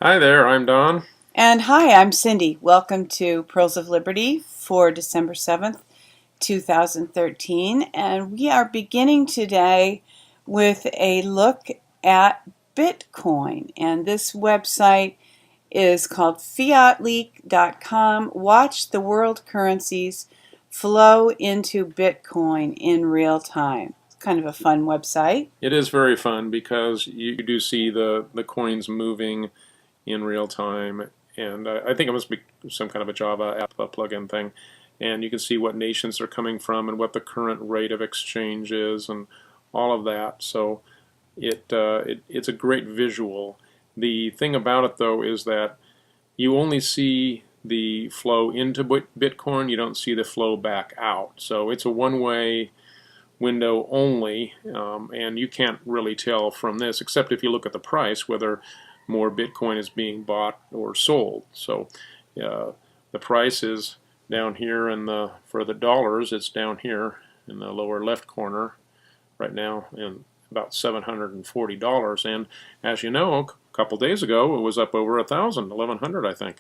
Hi there, I'm Don. And hi, I'm Cindy. Welcome to Pearls of Liberty for December 7th, 2013. And we are beginning today with a look at Bitcoin. And this website is called fiatleak.com. Watch the world currencies flow into Bitcoin in real time. It's kind of a fun website. It is very fun because you do see the coins moving in real time, and I think it must be some kind of a Java app plugin thing. And you can see what nations they're coming from and what the current rate of exchange is and all of that. So it's a great visual. The thing about it, though, is that you only see the flow into Bitcoin. You don't see the flow back out. So it's a one-way window only, and you can't really tell from this, except if you look at the price, whether more Bitcoin is being bought or sold. So the price is down here, and for the dollars, it's down here in the lower left corner right now, and about $740. And as you know, a couple days ago, it was up over 1,000, 1,100, I think.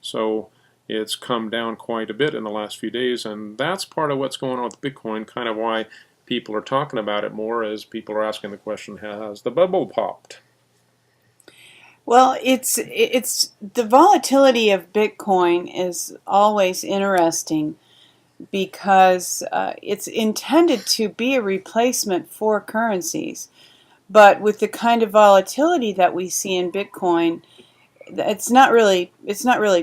So it's come down quite a bit in the last few days, and that's part of what's going on with Bitcoin, kind of why people are talking about it more, as people are asking the question, has the bubble popped? Well, it's the volatility of Bitcoin is always interesting because it's intended to be a replacement for currencies. But with the kind of volatility that we see in Bitcoin, it's not really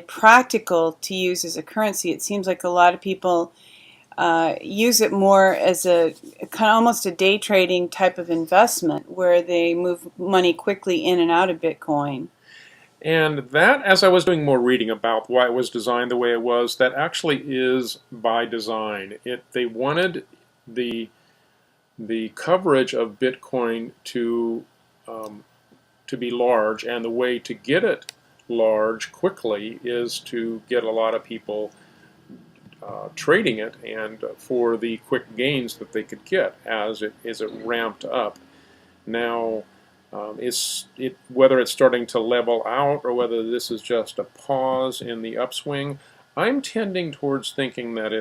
practical to use as a currency. It seems like a lot of people use it more as a kind of almost a day trading type of investment where they move money quickly in and out of Bitcoin. And that, as I was doing more reading about why it was designed the way it was, that actually is by design. They wanted the coverage of Bitcoin to be large, and the way to get it large quickly is to get a lot of people trading it, and for the quick gains that they could get as it ramped up. Now, whether it's starting to level out or whether this is just a pause in the upswing. I'm tending towards thinking that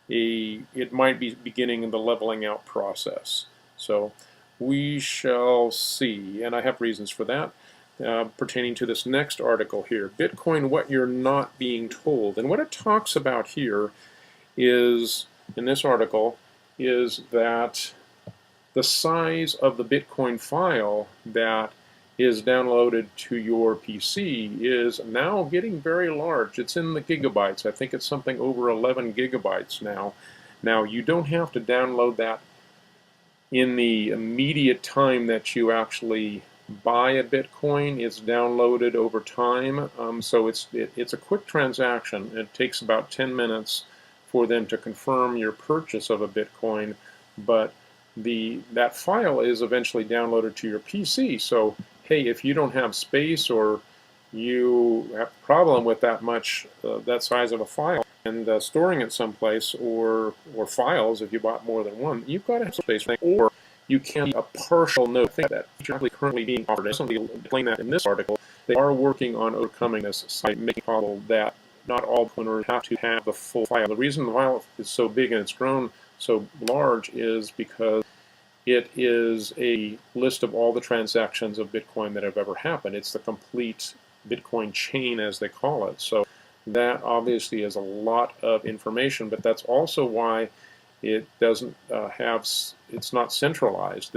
it might be beginning the leveling out process. So we shall see, and I have reasons for that. Pertaining to this next article here, Bitcoin, What You're Not Being Told. And what it talks about here is, in this article, is that the size of the Bitcoin file that is downloaded to your PC is now getting very large. It's in the gigabytes. I think it's something over 11 gigabytes now. Now, you don't have to download that in the immediate time that you actually buy a Bitcoin. It's downloaded over time, so it's a quick transaction. It takes about 10 minutes for them to confirm your purchase of a Bitcoin, but that file is eventually downloaded to your PC. So hey, if you don't have space or you have a problem with that size of a file and storing it someplace, or files, if you bought more than one, you've got to have space. Or you can be a partial node. I think that feature currently being offered, and somebody will explain that in this article. They are working on overcoming this site, making it possible that not all owners have to have the full file. The reason the file is so big and it's grown so large is because it is a list of all the transactions of Bitcoin that have ever happened. It's the complete Bitcoin chain, as they call it. So that obviously is a lot of information, but that's also why it doesn't it's not centralized.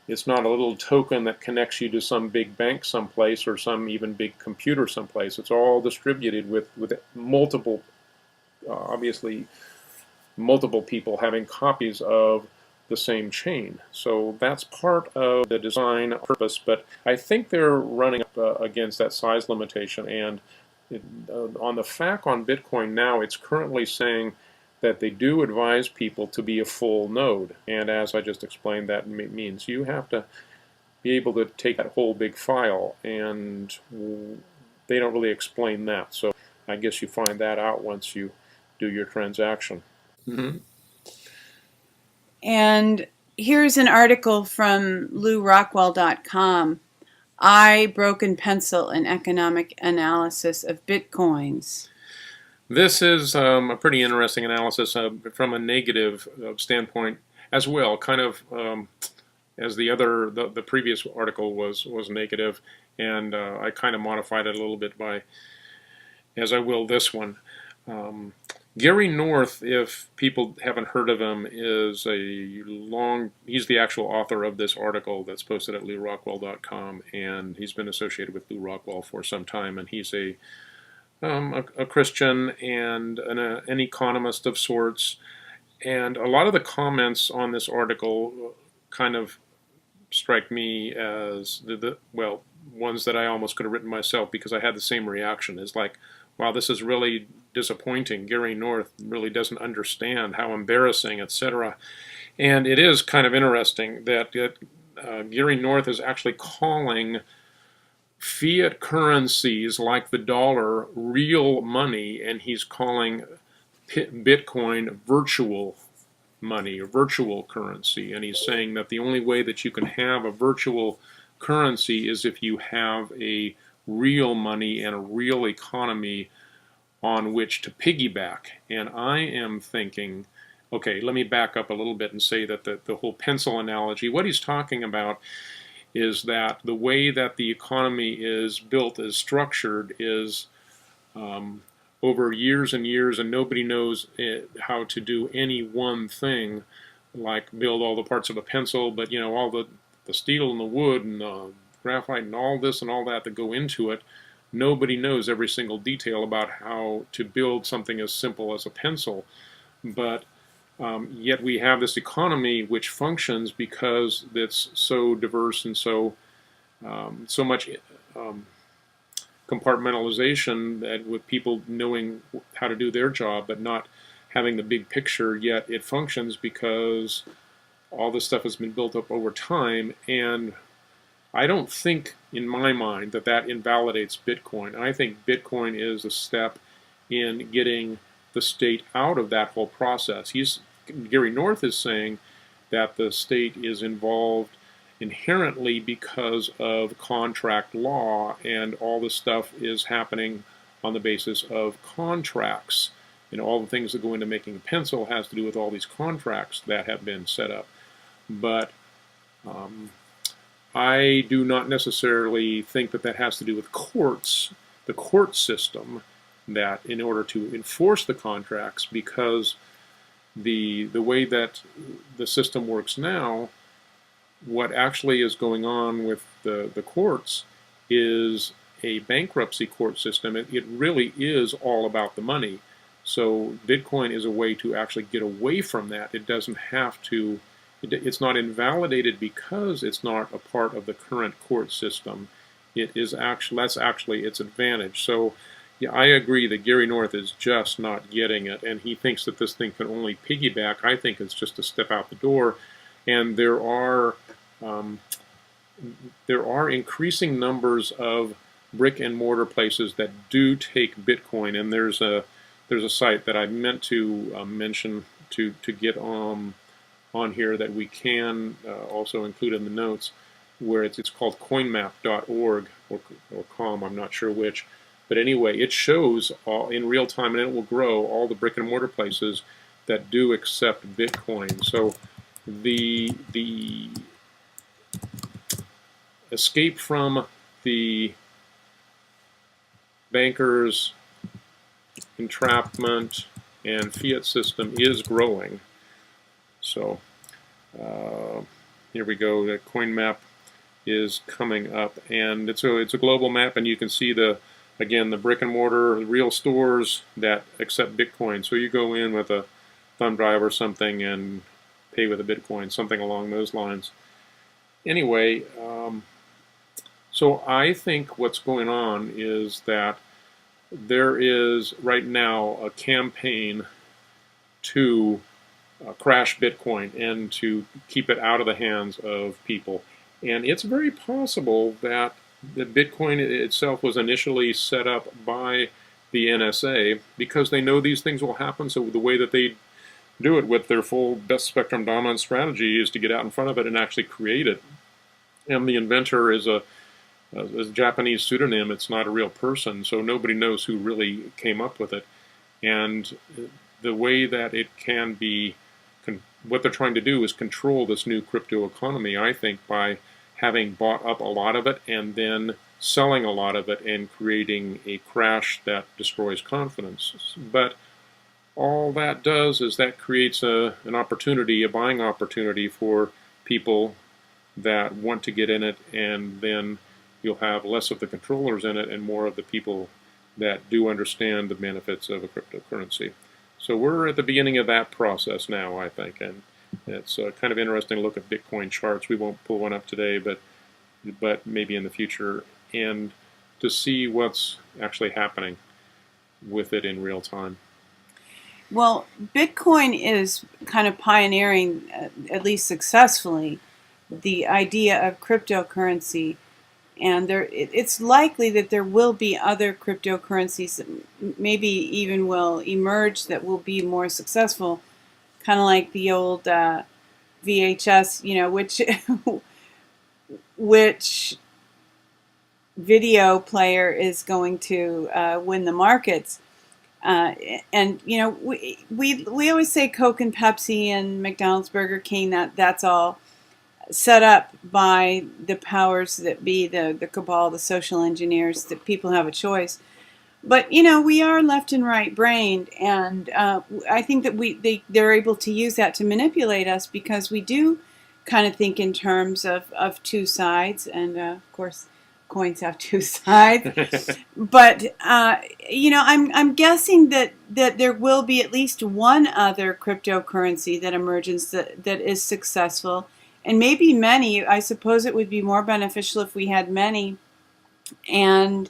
It's not a little token that connects you to some big bank someplace or some even big computer someplace. It's all distributed with multiple, obviously, multiple people having copies of the same chain. So that's part of the design purpose, but I think they're running up against that size limitation. And on the FAQ on Bitcoin now, it's currently saying that they do advise people to be a full node. And as I just explained, that means you have to be able to take that whole big file, and they don't really explain that. So I guess you find that out once you do your transaction. Mm-hmm. And here's an article from LouRockwell.com broken pencil and economic analysis of Bitcoins. This is a pretty interesting analysis from a negative standpoint as well, kind of as the previous article was negative, and I kind of modified it a little bit as I will this one. Gary North, if people haven't heard of him, he's the actual author of this article that's posted at lewrockwell.com, and he's been associated with Lew Rockwell for some time, and he's a Christian and an economist of sorts. And a lot of the comments on this article kind of strike me as well, ones that I almost could have written myself, because I had the same reaction. It's like, wow, this is really disappointing. Gary North really doesn't understand, how embarrassing, etc. And it is kind of interesting that Gary North is actually calling fiat currencies like the dollar real money, and he's calling Bitcoin virtual money or virtual currency. And he's saying that the only way that you can have a virtual currency is if you have a real money and a real economy on which to piggyback. And I am thinking, okay, let me back up a little bit and say that the whole pencil analogy, what he's talking about is that the way that the economy is built, is structured, is over years and years, and nobody knows how to do any one thing, like build all the parts of a pencil, but all the steel and the wood and the graphite and all this and all that go into it. Nobody knows every single detail about how to build something as simple as a pencil, but yet we have this economy which functions because it's so diverse and so much compartmentalization, that with people knowing how to do their job but not having the big picture, yet it functions because all this stuff has been built up over time. And I don't think, in my mind, that invalidates Bitcoin. I think Bitcoin is a step in getting the state out of that whole process. Gary North is saying that the state is involved inherently because of contract law, and all this stuff is happening on the basis of contracts. All the things that go into making a pencil has to do with all these contracts that have been set up. But I do not necessarily think that has to do with courts, the court system, that in order to enforce the contracts, because the way that the system works now, what actually is going on with the courts is a bankruptcy court system. It really is all about the money. So Bitcoin is a way to actually get away from that. It doesn't have to, it's not invalidated because it's not a part of the current court system. That's actually its advantage. So yeah, I agree that Gary North is just not getting it, and he thinks that this thing can only piggyback. I think it's just a step out the door, and there are increasing numbers of brick and mortar places that do take Bitcoin, and there's a site that I meant to mention to get on here that we can also include in the notes, where it's called coinmap.org or com, I'm not sure which. But anyway, it shows all in real time, and it will grow, all the brick and mortar places that do accept Bitcoin. So the escape from the bankers' entrapment and fiat system is growing. So here we go. The coin map is coming up, and it's a global map, and you can see again, the brick and mortar, real stores that accept Bitcoin. So you go in with a thumb drive or something and pay with a Bitcoin, something along those lines. Anyway, so I think what's going on is that there is right now a campaign to crash Bitcoin and to keep it out of the hands of people. And it's very possible that the Bitcoin itself was initially set up by the NSA because they know these things will happen. So the way that they do it with their full best spectrum dominant strategy is to get out in front of it and actually create it. And the inventor is a a Japanese pseudonym. It's not a real person, so nobody knows who really came up with it. And the way that it can be, what they're trying to do is control this new crypto economy, I think, by having bought up a lot of it and then selling a lot of it and creating a crash that destroys confidence. But all that does is that creates an opportunity, a buying opportunity for people that want to get in it, and then you'll have less of the controllers in it and more of the people that do understand the benefits of a cryptocurrency. So we're at the beginning of that process now, I think, and it's kind of interesting to look at Bitcoin charts. We won't pull one up today, but maybe in the future, and to see what's actually happening with it in real time. Well, Bitcoin is kind of pioneering, at least successfully, the idea of cryptocurrency. And it's likely that there will be other cryptocurrencies that maybe even will emerge that will be more successful, kind of like the old VHS, which video player is going to win the markets. And we always say Coke and Pepsi and McDonald's, Burger King, that's all set up by the powers that be, the cabal, the social engineers, that people have a choice. But we are left and right brained, and I think that they're able to use that to manipulate us, because we do kind of think in terms of two sides, and of course coins have two sides. But I'm guessing that there will be at least one other cryptocurrency that emerges that is successful. And maybe many. I suppose it would be more beneficial if we had many. And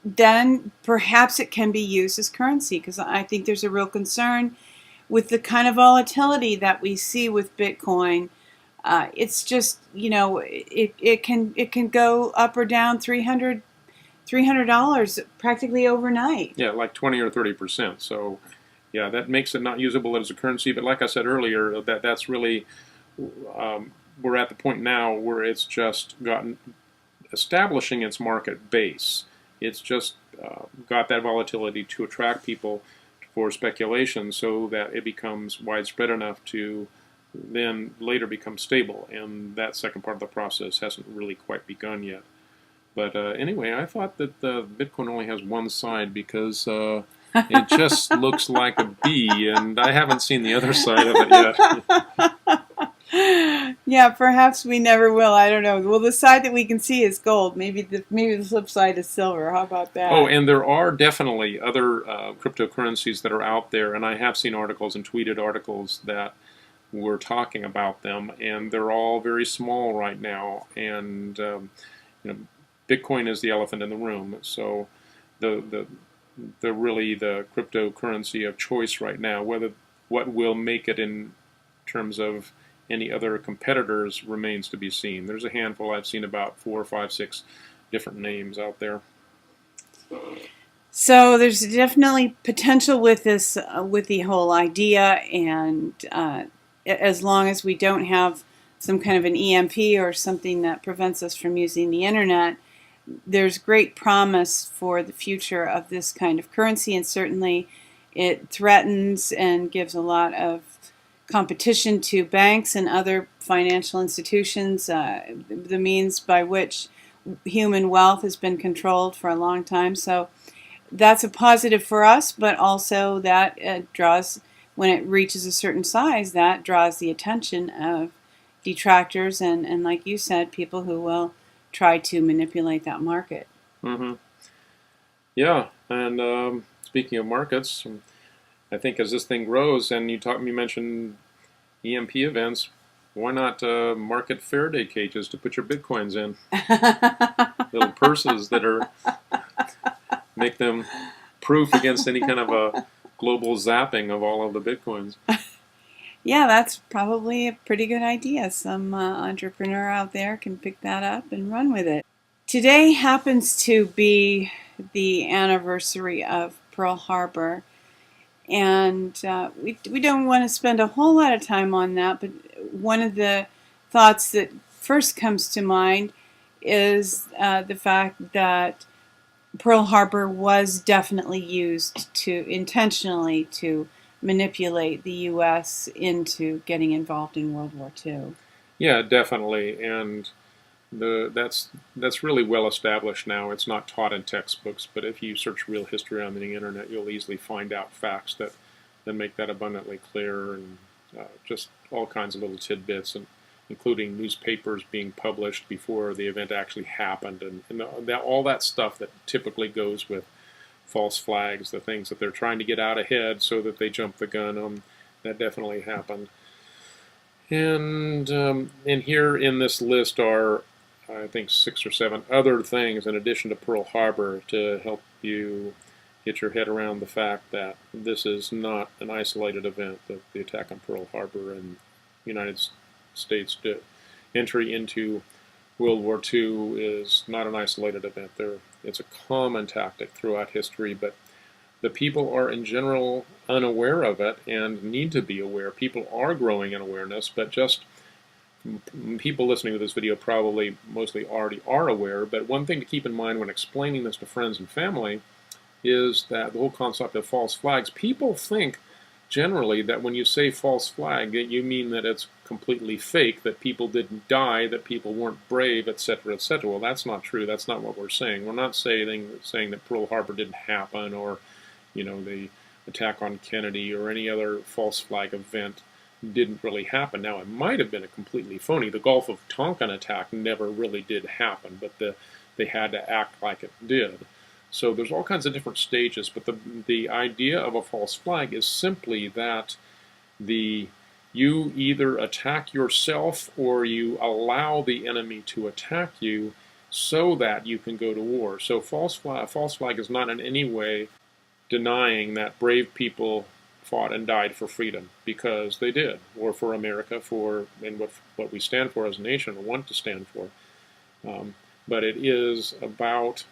then perhaps it can be used as currency, because I think there's a real concern with the kind of volatility that we see with Bitcoin. It's just, it can go up or down $300 practically overnight. Yeah, like 20 or 30%. So, yeah, that makes it not usable as a currency. But like I said earlier, that's really... we're at the point now where it's just gotten establishing its market base. It's just got that volatility to attract people for speculation, so that it becomes widespread enough to then later become stable. And that second part of the process hasn't really quite begun yet. But anyway, I thought that Bitcoin only has one side, because it just looks like a B, and I haven't seen the other side of it yet. Yeah, perhaps we never will. I don't know. Well, the side that we can see is gold. Maybe the flip side is silver. How about that? Oh, and there are definitely other cryptocurrencies that are out there, and I have seen articles and tweeted articles that were talking about them, and they're all very small right now. And Bitcoin is the elephant in the room. So the really the cryptocurrency of choice right now. What will make it in terms of any other competitors remains to be seen. There's a handful. I've seen about 4, 5, 6 different names out there. So there's definitely potential with this, with the whole idea, and as long as we don't have some kind of an EMP or something that prevents us from using the internet, there's great promise for the future of this kind of currency, and certainly it threatens and gives a lot of competition to banks and other financial institutions, the means by which human wealth has been controlled for a long time. So that's a positive for us, but also that draws, when it reaches a certain size, that draws the attention of detractors and like you said, people who will try to manipulate that market. Mm-hmm. Yeah, and speaking of markets, I think as this thing grows, and you mentioned EMP events, why not market Faraday cages to put your Bitcoins in? Little purses that make them proof against any kind of a global zapping of all of the Bitcoins. Yeah, that's probably a pretty good idea. Some entrepreneur out there can pick that up and run with it. Today happens to be the anniversary of Pearl Harbor, and we don't want to spend a whole lot of time on that, but one of the thoughts that first comes to mind is the fact that Pearl Harbor was definitely used to intentionally to manipulate the U.S. into getting involved in World War II. Yeah, definitely, and that's really well established now. It's not taught in textbooks, but if you search real history on the internet, you'll easily find out facts that make that abundantly clear, and just all kinds of little tidbits, and including newspapers being published before the event actually happened, and all that stuff that typically goes with false flags, the things that they're trying to get out ahead so that they jump the gun on. That definitely happened. And here in this list are, I think, 6 or 7 other things in addition to Pearl Harbor to help you get your head around the fact that this is not an isolated event, that the attack on Pearl Harbor and United States entry into World War II is not an isolated event. It's a common tactic throughout history, but the people are in general unaware of it and need to be aware. People are growing in awareness, but just people listening to this video probably mostly already are aware. But one thing to keep in mind when explaining this to friends and family is that the whole concept of false flags, people think generally that when you say false flag, you mean that it's completely fake, that people didn't die, that people weren't brave, etc., etc. Well, that's not true. That's not what we're saying. We're not saying that Pearl Harbor didn't happen, or the attack on Kennedy or any other false flag event didn't really happen. Now, it might have been a completely phony. The Gulf of Tonkin attack never really did happen, but they had to act like it did. So there's all kinds of different stages, but the idea of a false flag is simply that you either attack yourself or you allow the enemy to attack you so that you can go to war. So false flag is not in any way denying that brave people fought and died for freedom, because they did, or for America, and what we stand for as a nation, or want to stand for. But it is about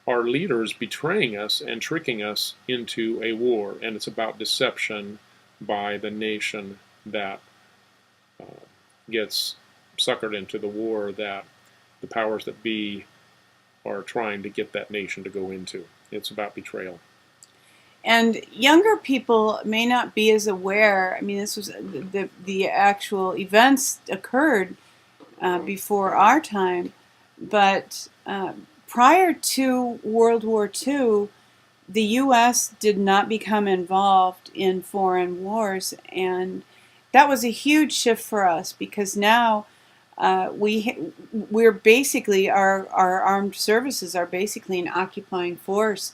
our leaders betraying us and tricking us into a war, and it's about deception by the nation that gets suckered into the war that the powers that be are trying to get that nation to go into. It's about betrayal. And younger people may not be as aware. I mean, this was the actual events occurred before our time, but prior to World War II, the U.S. did not become involved in foreign wars, and that was a huge shift for us, because now we're basically our armed services are basically an occupying force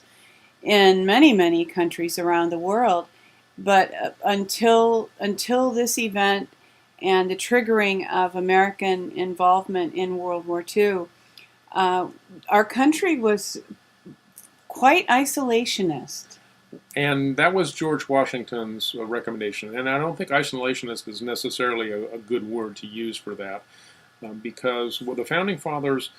in many countries around the world. But until this event and the triggering of American involvement in World War II, our country was quite isolationist. And that was George Washington's recommendation. And I don't think isolationist is necessarily a good word to use for that, because the Founding Fathers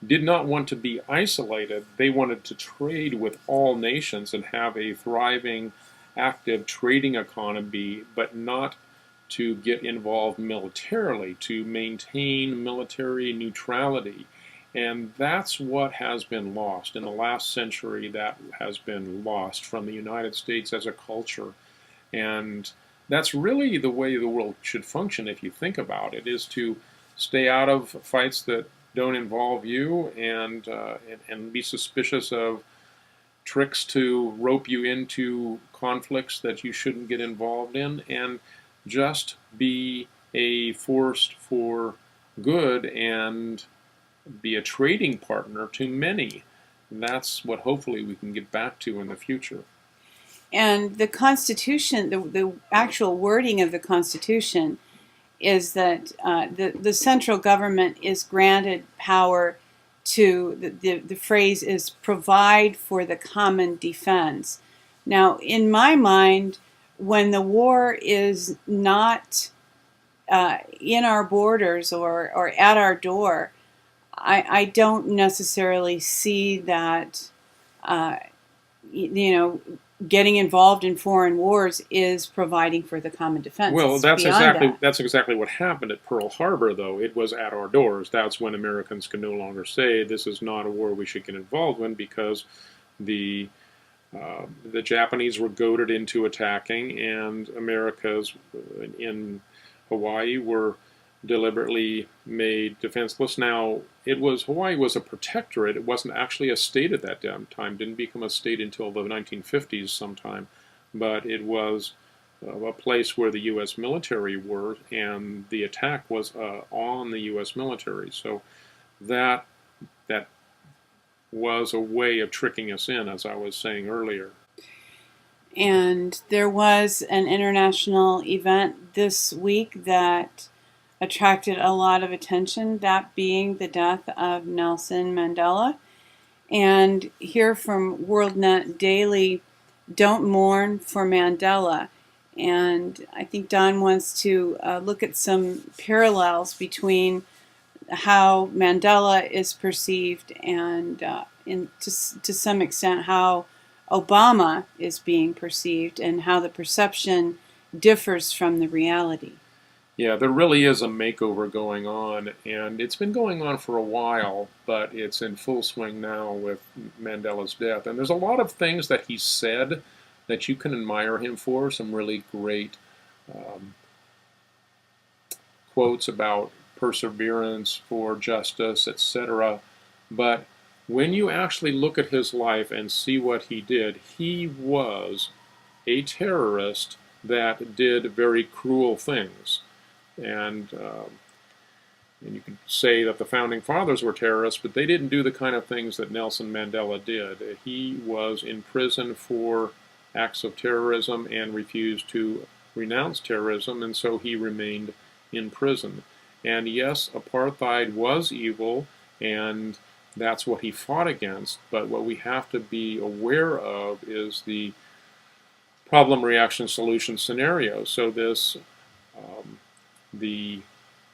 did not want to be isolated. They wanted to trade with all nations and have a thriving, active trading economy, but not to get involved militarily, to maintain military neutrality. And that's what has been lost. In the last century, that has been lost from the United States as a culture. And that's really the way the world should function, if you think about it, is to stay out of fights that don't involve you, and be suspicious of tricks to rope you into conflicts that you shouldn't get involved in, and just be a force for good and be a trading partner to many. And that's what hopefully we can get back to in the future. And the Constitution, the actual wording of the Constitution, is that the central government is granted power to, the phrase is provide for the common defense. Now, in my mind, when the war is not in our borders or at our door, I don't necessarily see that, getting involved in foreign wars is providing for the common defense. Well, It's beyond that. that's exactly what happened at Pearl Harbor, though. It was at our doors. That's when Americans can no longer say this is not a war we should get involved in, because the the Japanese were goaded into attacking, and Americas in Hawaii were deliberately made defenseless. Now, Hawaii was a protectorate. It wasn't actually a state at that time. Didn't become a state until the 1950s sometime, but it was a place where the U.S. military were, and the attack was on the U.S. military. So that was a way of tricking us in, as I was saying earlier. And there was an international event this week that attracted a lot of attention, that being the death of Nelson Mandela. And here from WorldNet Daily, don't mourn for Mandela. And I think Don wants to look at some parallels between how Mandela is perceived and to some extent how Obama is being perceived, and how the perception differs from the reality. Yeah, there really is a makeover going on, and it's been going on for a while, but it's in full swing now with Mandela's death. And there's a lot of things that he said that you can admire him for, some really great quotes about perseverance for justice, etc. But when you actually look at his life and see what he did, he was a terrorist that did very cruel things. And you could say that the founding fathers were terrorists, but they didn't do the kind of things that Nelson Mandela did. He was in prison for acts of terrorism and refused to renounce terrorism, and so he remained in prison. And yes, apartheid was evil, and that's what he fought against, but what we have to be aware of is the problem, reaction, solution scenario. So the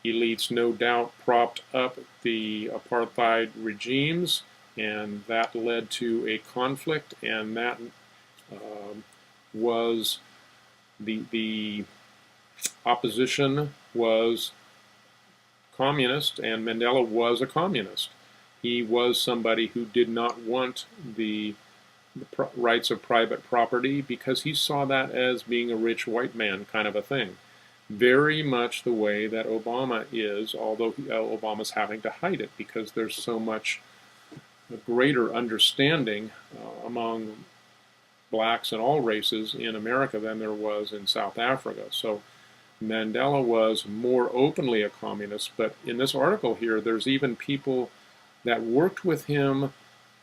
elites no doubt propped up the apartheid regimes, and that led to a conflict, and that was the opposition was communist, and Mandela was a communist. He was somebody who did not want the rights of private property because he saw that as being a rich white man kind of a thing. Very much the way that Obama is, although Obama's having to hide it because there's so much greater understanding among blacks and all races in America than there was in South Africa. So Mandela was more openly a communist, but in this article here, there's even people that worked with him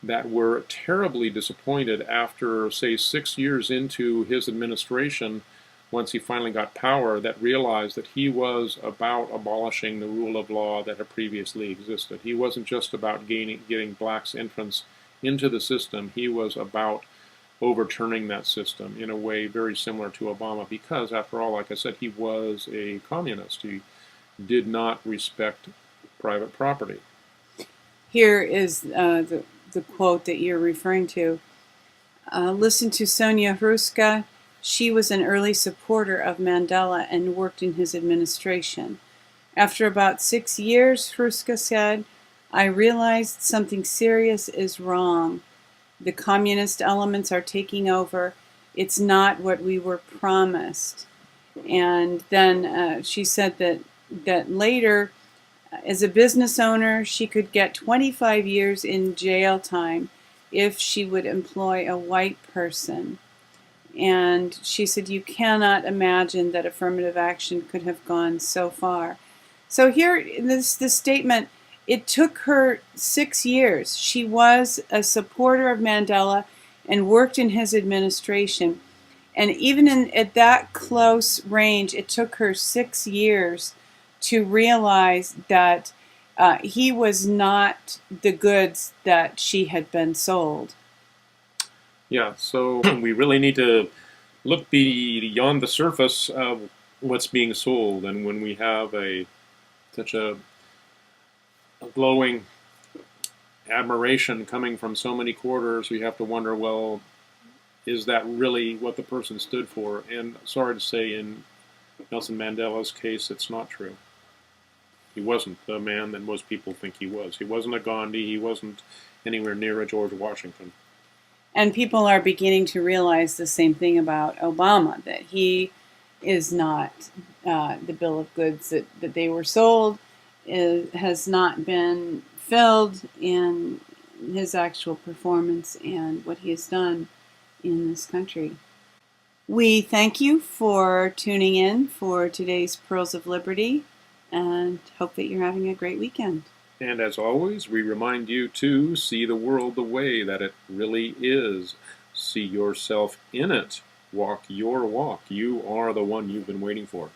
that were terribly disappointed after, say, 6 years into his administration, once he finally got power, that realized that he was about abolishing the rule of law that had previously existed. He wasn't just about getting blacks' entrance into the system. He was about overturning that system in a way very similar to Obama because, after all, like I said, he was a communist. He did not respect private property. Here is the quote that you're referring to. Listen to Sonia Hruska. She was an early supporter of Mandela and worked in his administration. After about 6 years, Hruska said, I realized something serious is wrong. The communist elements are taking over. It's not what we were promised. And then she said that later, as a business owner, she could get 25 years in jail time if she would employ a white person. And she said, you cannot imagine that affirmative action could have gone so far. So here, this statement, it took her 6 years. She was a supporter of Mandela and worked in his administration. And even at that close range, it took her 6 years to realize that he was not the goods that she had been sold. Yeah, so we really need to look beyond the surface of what's being sold. And when we have such a glowing admiration coming from so many quarters, we have to wonder, well, is that really what the person stood for? And sorry to say, in Nelson Mandela's case, it's not true. He wasn't the man that most people think he was. He wasn't a Gandhi. He wasn't anywhere near a George Washington. And people are beginning to realize the same thing about Obama, that he is not the bill of goods that they were sold, has not been filled in his actual performance and what he has done in this country. We thank you for tuning in for today's Pearls of Liberty and hope that you're having a great weekend. And as always, we remind you to see the world the way that it really is. See yourself in it. Walk your walk. You are the one you've been waiting for.